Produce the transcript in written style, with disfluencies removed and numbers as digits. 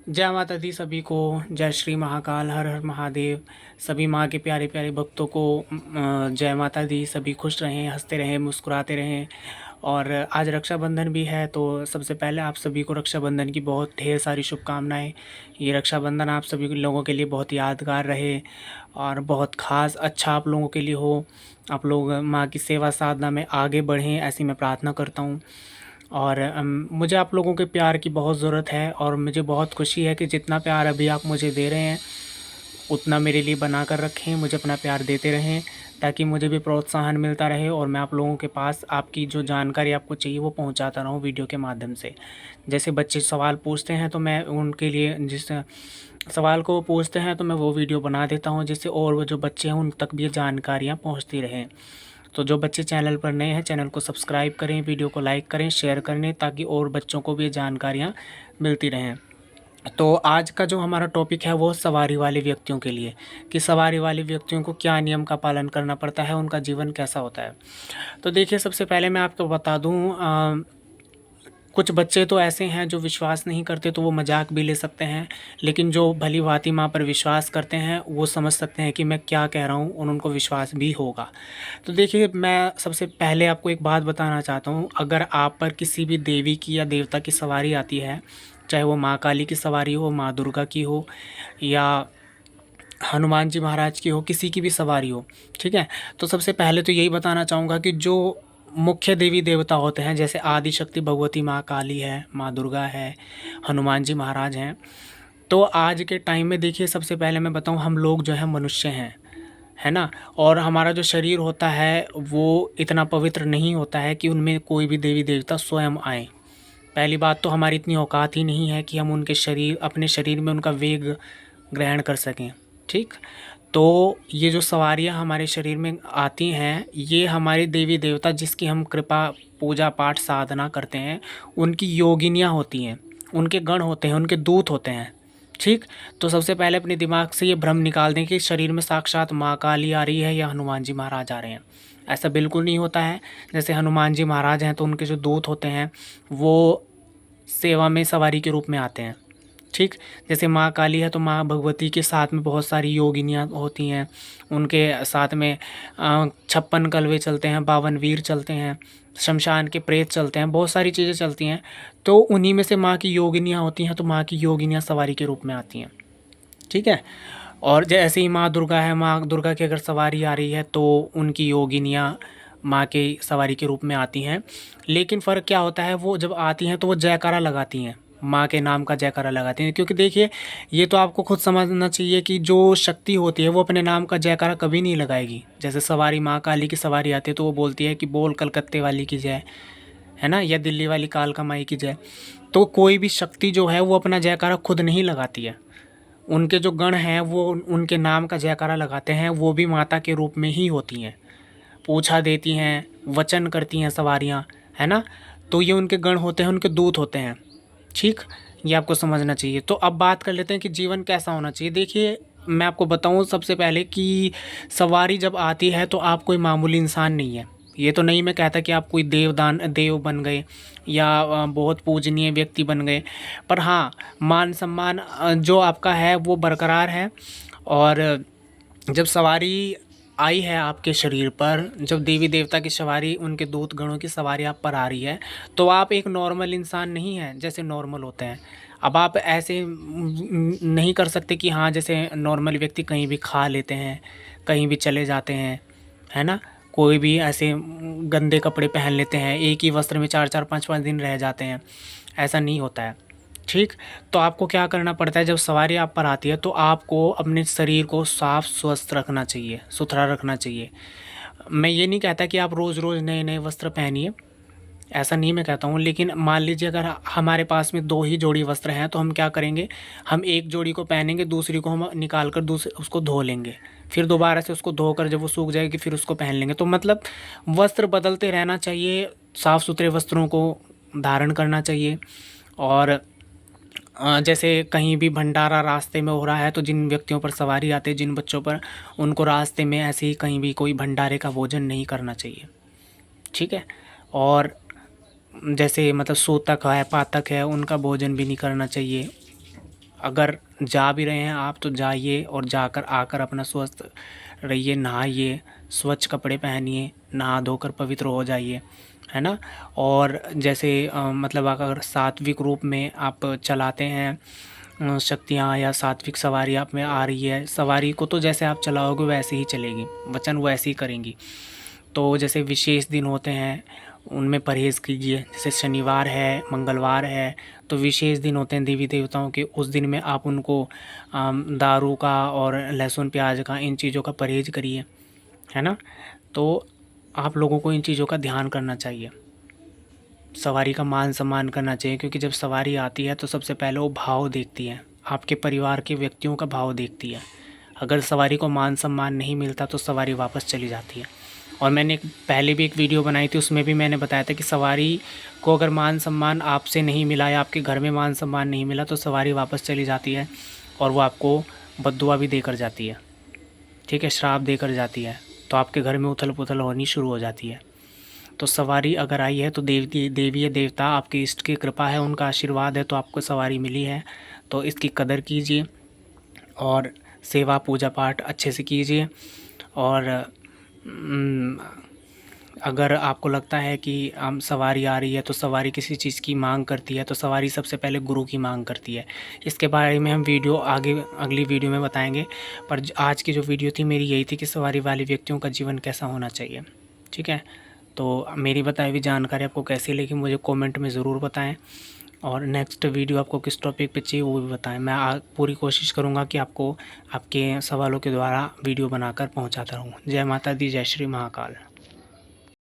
जय माता दी सभी को। जय श्री महाकाल, हर हर महादेव। सभी माँ के प्यारे प्यारे भक्तों को जय माता दी। सभी खुश रहें, हंसते रहें, मुस्कुराते रहें। और आज रक्षाबंधन भी है, तो सबसे पहले आप सभी को रक्षाबंधन की बहुत ढेर सारी शुभकामनाएं। ये रक्षाबंधन आप सभी लोगों के लिए बहुत यादगार रहे और बहुत ख़ास अच्छा आप लोगों के लिए हो। आप लोग माँ की सेवा साधना में आगे बढ़ें, ऐसी मैं प्रार्थना करता हूँ। और मुझे आप लोगों के प्यार की बहुत ज़रूरत है और मुझे बहुत खुशी है कि जितना प्यार अभी आप मुझे दे रहे हैं उतना मेरे लिए बना कर रखें, मुझे अपना प्यार देते रहें, ताकि मुझे भी प्रोत्साहन मिलता रहे और मैं आप लोगों के पास आपकी जो जानकारी आपको चाहिए वो पहुंचाता रहूं वीडियो के माध्यम से। जैसे बच्चे सवाल पूछते हैं तो मैं उनके लिए जिस सवाल को वो पूछते हैं तो मैं वो वीडियो बना देता हूं, जिससे और वो जो बच्चे हैं उन तक भी ये जानकारियाँ पहुँचती रहें। तो जो बच्चे चैनल पर नए हैं, चैनल को सब्सक्राइब करें, वीडियो को लाइक करें, शेयर करें, ताकि और बच्चों को भी ये जानकारियाँ मिलती रहें। तो आज का जो हमारा टॉपिक है वो सवारी वाले व्यक्तियों के लिए, कि सवारी वाले व्यक्तियों को क्या नियम का पालन करना पड़ता है, उनका जीवन कैसा होता है। तो देखिए, सबसे पहले मैं आपको बता दूं, कुछ बच्चे तो ऐसे हैं जो विश्वास नहीं करते, तो वो मजाक भी ले सकते हैं। लेकिन जो भली भांति माँ पर विश्वास करते हैं वो समझ सकते हैं कि मैं क्या कह रहा हूँ, और उनको विश्वास भी होगा। तो देखिए, मैं सबसे पहले आपको एक बात बताना चाहता हूँ। अगर आप पर किसी भी देवी की या देवता की सवारी आती है, चाहे वो माँ काली की सवारी हो, माँ दुर्गा की हो, या हनुमान जी महाराज की हो, किसी की भी सवारी हो, ठीक है। तो सबसे पहले तो यही बताना चाहूँगा कि जो मुख्य देवी देवता होते हैं, जैसे आदि शक्ति भगवती माँ काली है, माँ दुर्गा है, हनुमान जी महाराज हैं। तो आज के टाइम में देखिए, सबसे पहले मैं बताऊँ, हम लोग जो है मनुष्य हैं, है ना। और हमारा जो शरीर होता है वो इतना पवित्र नहीं होता है कि उनमें कोई भी देवी देवता स्वयं आए। पहली बात तो हमारी इतनी औकात ही नहीं है कि हम उनके शरीर अपने शरीर में उनका वेग ग्रहण कर सकें, ठीक। तो ये जो सवारियाँ हमारे शरीर में आती हैं, ये हमारे देवी देवता जिसकी हम कृपा पूजा पाठ साधना करते हैं, उनकी योगिनियाँ होती हैं, उनके गण होते हैं, उनके दूत होते हैं, ठीक। तो सबसे पहले अपने दिमाग से ये भ्रम निकाल दें कि शरीर में साक्षात माँ काली आ रही है या हनुमान जी महाराज आ रहे हैं। ऐसा बिल्कुल नहीं होता है। जैसे हनुमान जी महाराज हैं तो उनके जो दूत होते हैं वो सेवा में सवारी के रूप में आते हैं, ठीक। जैसे माँ काली है तो माँ भगवती के साथ में बहुत सारी योगिनियाँ होती हैं, उनके साथ में 56 कलवे चलते हैं, 52 वीर चलते हैं, शमशान के प्रेत चलते हैं, बहुत सारी चीज़ें चलती हैं। तो उन्हीं में से माँ की योगिनियाँ होती हैं, तो माँ की योगिनियाँ सवारी के रूप में आती हैं, ठीक है। और जैसे ही माँ दुर्गा है, माँ दुर्गा की अगर सवारी आ रही है तो उनकी योगिनियाँ माँ के सवारी के रूप में आती हैं। लेकिन फ़र्क क्या होता है, वो जब आती हैं तो वो जयकारा लगाती हैं, माँ के नाम का जयकारा लगाती हैं। क्योंकि देखिए, ये तो आपको खुद समझना चाहिए कि जो शक्ति होती है वो अपने नाम का जयकारा कभी नहीं लगाएगी। जैसे सवारी माँ काली की सवारी आती है तो वो बोलती है कि बोल कलकत्ते वाली की जय, है ना, या दिल्ली वाली कालका माई की जय। तो कोई भी शक्ति जो है वो अपना जयकारा खुद नहीं लगाती है, उनके जो गण हैं वो उनके नाम का जयकारा लगाते हैं, वो भी माता के रूप में ही होती हैं, पूछा देती हैं, वचन करती हैं सवारियाँ, है ना। तो ये उनके गण होते हैं, उनके दूत होते हैं, ठीक। ये आपको समझना चाहिए। तो अब बात कर लेते हैं कि जीवन कैसा होना चाहिए। देखिए, मैं आपको बताऊं सबसे पहले कि सवारी जब आती है तो आप कोई मामूली इंसान नहीं है। ये तो नहीं मैं कहता कि आप कोई देव बन गए या बहुत पूजनीय व्यक्ति बन गए, पर हाँ, मान सम्मान जो आपका है वो बरकरार है। और जब सवारी आई है आपके शरीर पर, जब देवी देवता की सवारी, उनके दूत गणों की सवारी आप पर आ रही है, तो आप एक नॉर्मल इंसान नहीं हैं जैसे नॉर्मल होते हैं। अब आप ऐसे नहीं कर सकते कि हाँ, जैसे नॉर्मल व्यक्ति कहीं भी खा लेते हैं, कहीं भी चले जाते हैं, है ना। कोई भी ऐसे गंदे कपड़े पहन लेते हैं, एक ही वस्त्र में 4-4 5-5 दिन रह जाते हैं, ऐसा नहीं होता है, ठीक। तो आपको क्या करना पड़ता है, जब सवारी आप पर आती है तो आपको अपने शरीर को साफ स्वस्थ रखना चाहिए, सुथरा रखना चाहिए। मैं ये नहीं कहता कि आप रोज़ रोज़ नए नए वस्त्र पहनिए, ऐसा नहीं मैं कहता हूँ। लेकिन मान लीजिए अगर हमारे पास में 2 ही जोड़ी वस्त्र हैं तो हम क्या करेंगे, हम एक जोड़ी को पहनेंगे, दूसरी को हम निकाल कर दूसरे उसको धो लेंगे, फिर दोबारा से उसको धोकर जब वो सूख जाएगी फिर उसको पहन लेंगे। तो मतलब वस्त्र बदलते रहना चाहिए, साफ़ सुथरे वस्त्रों को धारण करना चाहिए। और जैसे कहीं भी भंडारा रास्ते में हो रहा है तो जिन व्यक्तियों पर सवारी आते हैं, जिन बच्चों पर, उनको रास्ते में ऐसे ही कहीं भी कोई भंडारे का भोजन नहीं करना चाहिए, ठीक है। और जैसे मतलब सूतक है, पातक है, उनका भोजन भी नहीं करना चाहिए। अगर जा भी रहे हैं आप तो जाइए और जाकर आकर अपना स्वस्थ रहिए, नहाइए, स्वच्छ कपड़े पहनिए, नहा धोकर पवित्र हो जाइए, है ना। और जैसे मतलब अगर सात्विक रूप में आप चलाते हैं शक्तियाँ या सात्विक सवारी आप में आ रही है, सवारी को तो जैसे आप चलाओगे वैसे ही चलेगी, वचन वैसे ही करेंगी। तो जैसे विशेष दिन होते हैं उनमें परहेज़ कीजिए, जैसे शनिवार है, मंगलवार है, तो विशेष दिन होते हैं देवी देवताओं के, उस दिन में आप उनको दारू का और लहसुन प्याज का, इन चीज़ों का परहेज़ करिए, है ना। तो आप लोगों को इन चीज़ों का ध्यान करना चाहिए, सवारी का मान सम्मान करना चाहिए, क्योंकि जब सवारी आती है तो सबसे पहले वो भाव देखती है, आपके परिवार के व्यक्तियों का भाव देखती है। अगर सवारी को मान सम्मान नहीं मिलता तो सवारी वापस चली जाती है। और मैंने पहले भी एक वीडियो बनाई थी, उसमें भी मैंने बताया था कि सवारी को अगर मान सम्मान आपसे नहीं मिला या आपके घर में मान सम्मान नहीं मिला तो सवारी वापस चली जाती है और वो आपको बद्दुआ भी देकर जाती है, ठीक है, श्राप देकर जाती है। तो आपके घर में उथल पुथल होनी शुरू हो जाती है। तो सवारी अगर आई है तो देवी देवता आपके इष्ट की कृपा है, उनका आशीर्वाद है, तो आपको सवारी मिली है। तो इसकी कदर कीजिए और सेवा पूजा पाठ अच्छे से कीजिए। और अगर आपको लगता है कि हम सवारी आ रही है तो सवारी किसी चीज़ की मांग करती है, तो सवारी सबसे पहले गुरु की मांग करती है। इसके बारे में हम वीडियो आगे अगली वीडियो में बताएंगे। पर आज की जो वीडियो थी मेरी यही थी कि सवारी वाले व्यक्तियों का जीवन कैसा होना चाहिए, ठीक है। तो मेरी बताई हुई जानकारी आपको कैसी लगी मुझे कमेंट में ज़रूर बताएं, और नेक्स्ट वीडियो आपको किस टॉपिक पे चाहिए वो भी बताएं। मैं पूरी कोशिश करूँगा कि आपको आपके सवालों के द्वारा वीडियो बनाकर पहुँचाता रहूँ। जय माता दी, जय श्री महाकाल।